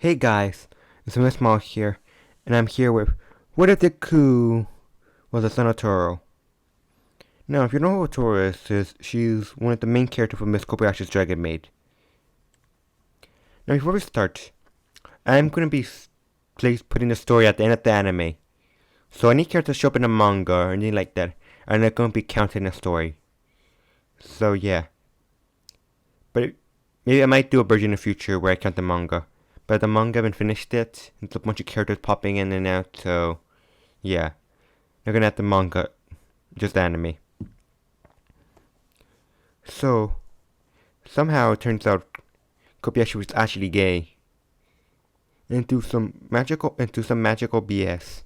Hey guys, it's Miss Mouse here, and I'm here with What if Deku was a son of Toro? Now, if you know who Toro is she's one of the main characters from Miss Kobayashi's Dragon Maid. Now, before we start, I'm going to be putting the story at the end of the anime. So any characters show up in the manga or anything like that are not going to be counted in the story. So yeah. But maybe I might do a version in the future where I count the manga. But the manga haven't finished yet. It's a bunch of characters popping in and out, so yeah. They're gonna have the manga, just anime. So somehow it turns out Kobayashi was actually gay. Into some magical BS.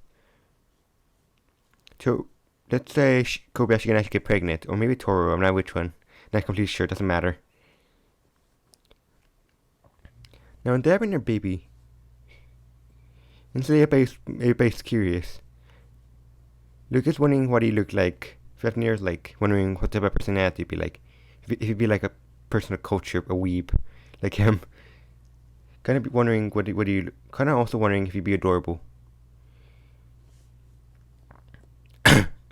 So let's say Kobayashi can actually get pregnant, or maybe Toru, I'm not which one. Not completely sure, doesn't matter. Now when they're having their baby, and so everybody's curious. Luke is wondering what he looked like. Fafnir's like wondering what type of personality he'd be like. If he'd be like a person of culture, a weeb, like him. Kind of wondering kind of also wondering if he'd be adorable.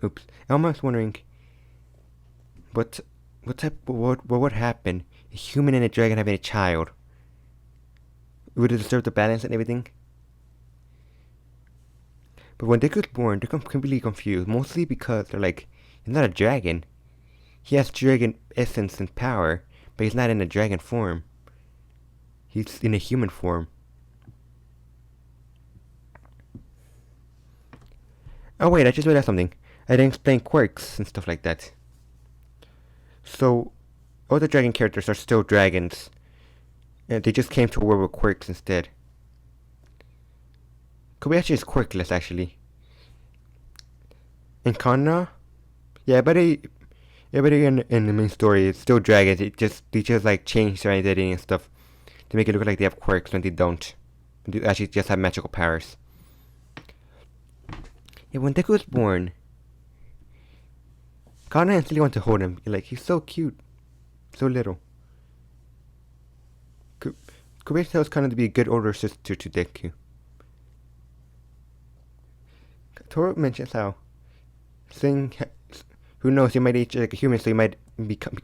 Oops. Almost wondering what would happen if a human and a dragon having a child? Would it disturb the balance and everything? But when Deku's born, they're completely confused, mostly because they're like, he's not a dragon. He has dragon essence and power, but he's not in a dragon form. He's in a human form. Oh wait, I just realized something. I didn't explain quirks and stuff like that. So, all the dragon characters are still dragons. And they just came to a world with quirks instead. Kobayashi is quirkless, actually. And Kanna? Yeah, but everybody in the main story is still dragons. They just like change their identity and stuff to make it look like they have quirks when they don't. They actually just have magical powers. Yeah, when Deku was born, Kanna instantly wanted to hold him. Like, he's so cute. So little. Kobayashi tells Kanna to be a good older sister to Deku. Toru mentions how who knows, he might age like a human, so he might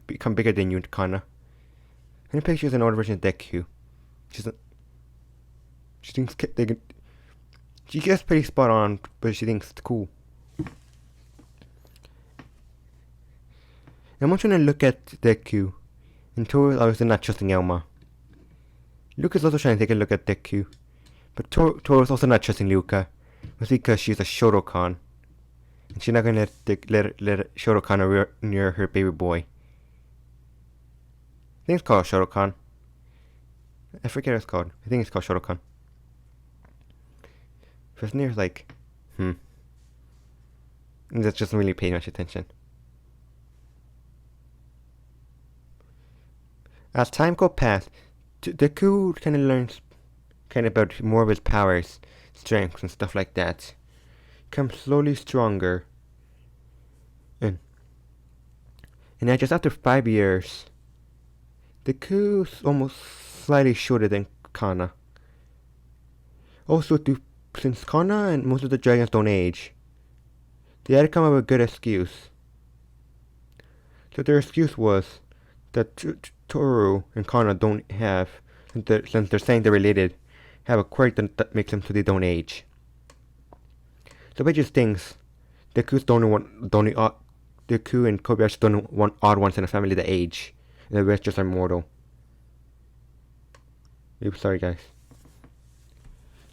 become bigger than you, Kanna. And the picture is an older version of Deku. She thinks she gets pretty spot on, but she thinks it's cool. I'm trying to look at Deku, and Toru is obviously not trusting Elma. Luca is also trying to take a look at Deku, but Toru is also not trusting Luca, mostly because she's a Shotokan, and she's not gonna let Shotokan near her baby boy. I think it's called Shotokan. I forget what it's called. I think it's called Shotokan. Fafnir's like, and that just doesn't really pay much attention. As time goes past, Deku kind of learns about more of his powers, strengths, and stuff like that. Becomes slowly stronger. And now just after 5 years, Deku's almost slightly shorter than Kanna. Also, since Kanna and most of the dragons don't age, they had to come up with a good excuse. So their excuse was that Toru and Kanna don't have, since they're saying they're related, have a quirk that makes them so they don't age. So it just thinks Deku and Kobayashi don't want odd ones in a family that age, and the rest just are mortal. Oops, sorry guys.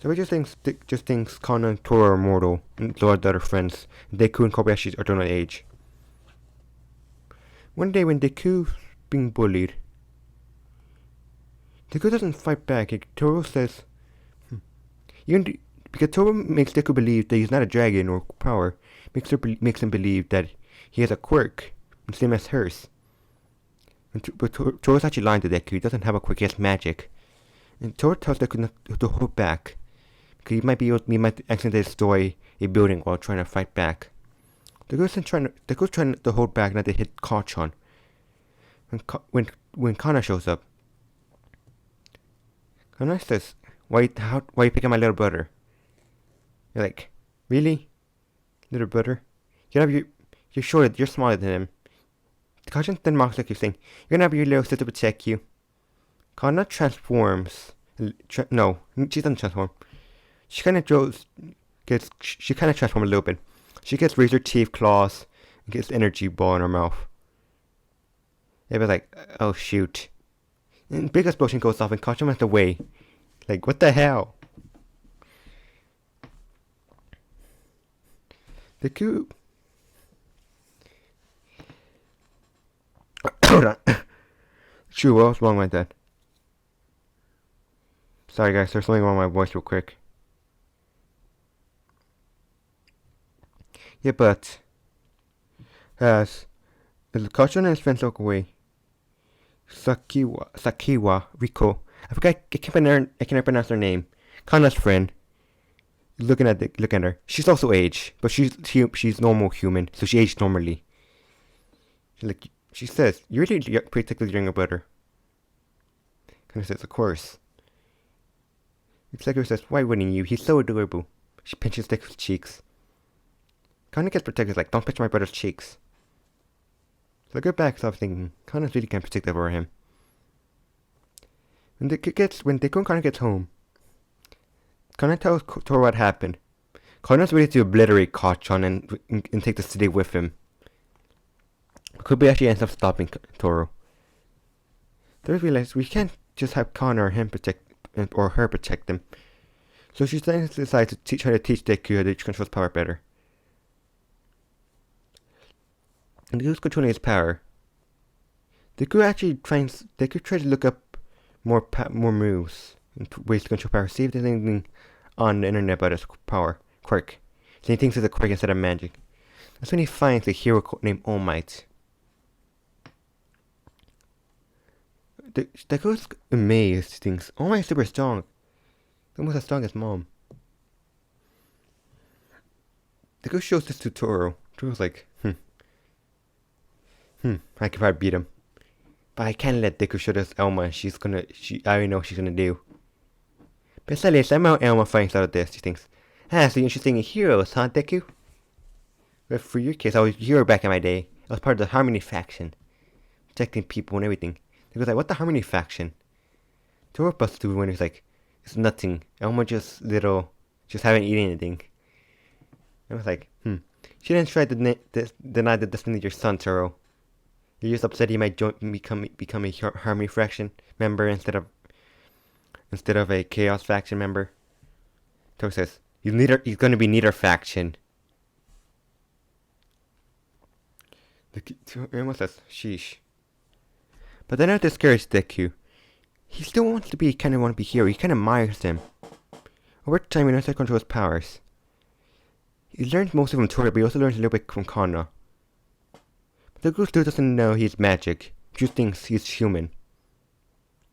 So it just thinks Kanna and Toru are mortal, and so are the other friends. Deku and Kobayashi don't age. One day when Deku's being bullied, Deku doesn't fight back. Toru says, because Toru makes Deku believe that he's not a dragon or power, makes him believe that he has a quirk, the same as hers. But Toru's actually lying to Deku. He doesn't have a quirk, he has magic. And Toru tells Deku not to hold back, because he might accidentally destroy a building while trying to fight back. Deku's trying to hold back, not to hit Kachan. When Kanna shows up, Kanna says, why are you picking my little brother? You're like, really? Little brother? You're sure that you're smaller than him. Caution then mocks like you're saying, you're gonna have your little sister protect you. Kana transforms. No, she doesn't transform. She kind of she kind of transforms a little bit. She gets razor teeth, claws, and gets energy ball in her mouth. It was like, oh shoot. And big explosion goes off and Kachim went away. Like, what the hell? The coup. Hold on. Shoot, what was wrong with that? Sorry guys, there's something wrong with my voice real quick. Yeah, but as Kachim and his friends walk away, Sakiwa, Rico. I forgot. I can't pronounce her name. Kana's friend. Looking at her. She's also aged, but she's normal human, so she aged normally. She says, "You really protected your younger brother." Kana says, "Of course." Sakiwa says, "Why wouldn't you? He's so adorable." She pinches Deku's cheeks. Kana gets protected, like, "Don't pinch my brother's cheeks." So I go back, so I was thinking, Kana's really kind of protective over him. When Deku and Kana gets home, Kana tells Tohru what happened. Kana's ready to obliterate Kachan and take the city with him. Kubi actually ends up stopping Tohru. They realize we can't just have Kana or him or her protect them. So she then decides to try to teach Deku how to control his power better. And Deku's controlling his power. Deku tries to look up more moves and ways to control power. See if there's anything on the internet about his power quirk. So he thinks it's a quirk instead of magic. That's when he finds a hero named All Might. Deku's amazed. He thinks, All Might's super strong. Almost as strong as Mom. Deku shows this to Tohru. Tohru's like, I could probably beat him. But I can't let Deku show this Elma. I already know what she's gonna do. Besides, somehow Elma finds out of this. She thinks, so you're interested in heroes, huh, Deku? But for your case, I was a hero back in my day. I was part of the Harmony faction. Protecting people and everything. Deku's like, what the Harmony faction? Tohru busts through when he's like, it's nothing. Elma just haven't eaten anything. I was like, She didn't try to deny the destiny of your son, Tohru. You're just upset he might become a Harmony faction member instead of a Chaos faction member. Tohru says, he's going to be neither faction. Tohru says, sheesh. But then that discourages Deku. He still wants to be hero. He kind of admires him. Over time, he knows how to control his powers. He learns mostly from Tohru, but he also learns a little bit from Kana. Deku still doesn't know he's magic. He just thinks he's human,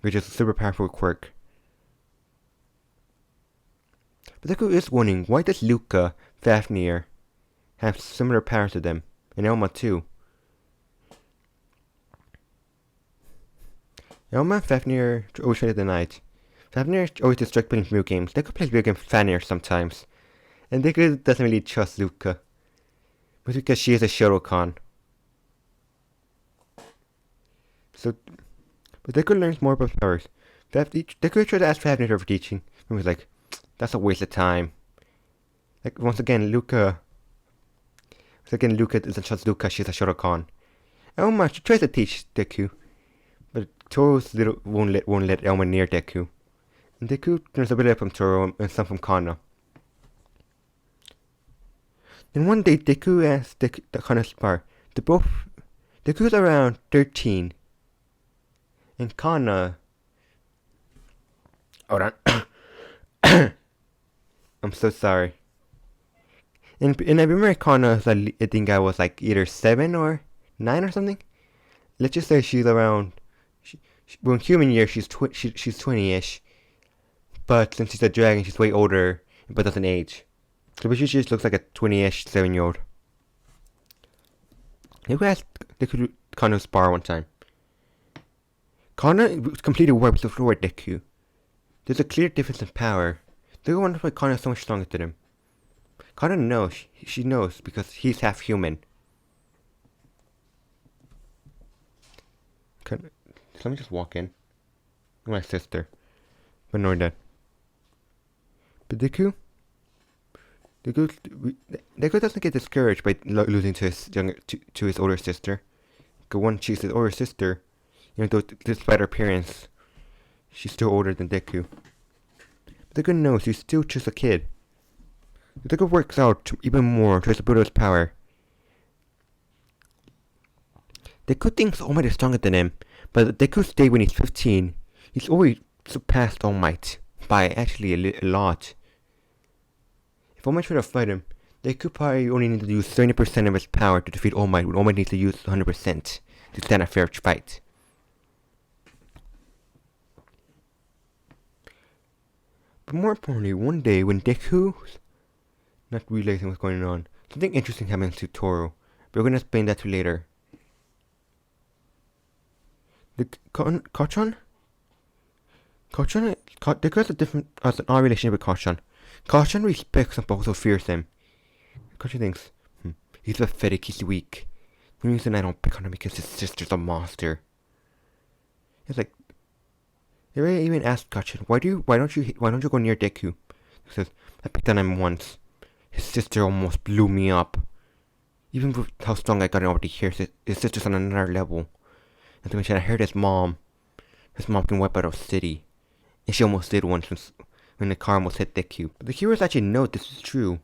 which is a super powerful quirk. But Deku is wondering, why does Luca, Fafnir, have similar powers to them, and Elma too? Elma and Fafnir always try to deny it. Fafnir always distracted playing video games. Deku plays video games with Fafnir sometimes. And Deku doesn't really trust Luca. But because she is a Shotokan. But Deku learns more about powers. Deku tried to ask Fafnir for teaching. And was like, that's a waste of time. Like, once again, Luca doesn't trust Luca, she's a Shotokan. Elma, she tries to teach Deku. But Tohru won't let Elma near Deku. And Deku learns a bit from Tohru and some from Kana. Then one day, Deku asks Kana to spar. Deku's around 13. And Kana... Hold on. I'm so sorry. And I remember Kana, I think I was like either 7 or 9 or something. Let's just say she's around... Well, in human years, she's 20-ish. But since she's a dragon, she's way older, but doesn't age. So she just looks like a 20-ish 7-year-old. Deku asked Kana to spar one time. Kana completed warp to floor Deku. There's a clear difference in power. Deku wonders why Kana is so much stronger than him. Kana knows. She knows because he's half human. So let me just walk in. My sister. Ignore that. But Deku doesn't get discouraged by losing to his older sister. Because one, she's his older sister. Even though, despite her appearance, she's still older than Deku. But Deku knows he's still just a kid. Deku works out even more, tries to build his power. Deku thinks All Might is stronger than him, but at Deku's day when he's 15, he's already surpassed All Might by actually a lot. If All Might tried to fight him, Deku probably only needs to use 70% of his power to defeat All Might, when All Might needs to use 100% to stand a fair fight. But more importantly, one day when Deku's not realizing what's going on, something interesting happens to Tohru. But we're gonna explain that to you later. Deku has an odd relationship with Kachan. Kachan respects him but also fears him. Kachan thinks, he's pathetic, he's weak. The reason I don't pick on him because his sister's a monster. It's like, they even asked Kachan, why don't you go near Deku? He says, I picked on him once. His sister almost blew me up. Even with how strong I got over the years, his sister's on another level. And to mention, I heard his mom can wipe out a city. And she almost did once when the car almost hit Deku. But the heroes actually know this is true.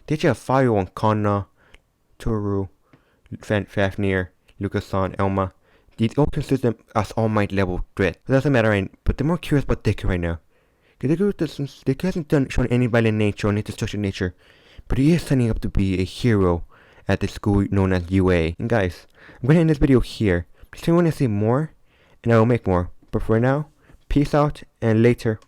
They actually have fire on Kana, Tohru, Fafnir, Lucas-san, Elma. They all consider them as All Might level threat. It doesn't matter, but they're more curious about Deku right now. Deku hasn't shown any violent nature or any destructive nature, but he is signing up to be a hero at the school known as UA. And guys, I'm going to end this video here. Please if you want to see more, and I will make more. But for now, peace out, and later.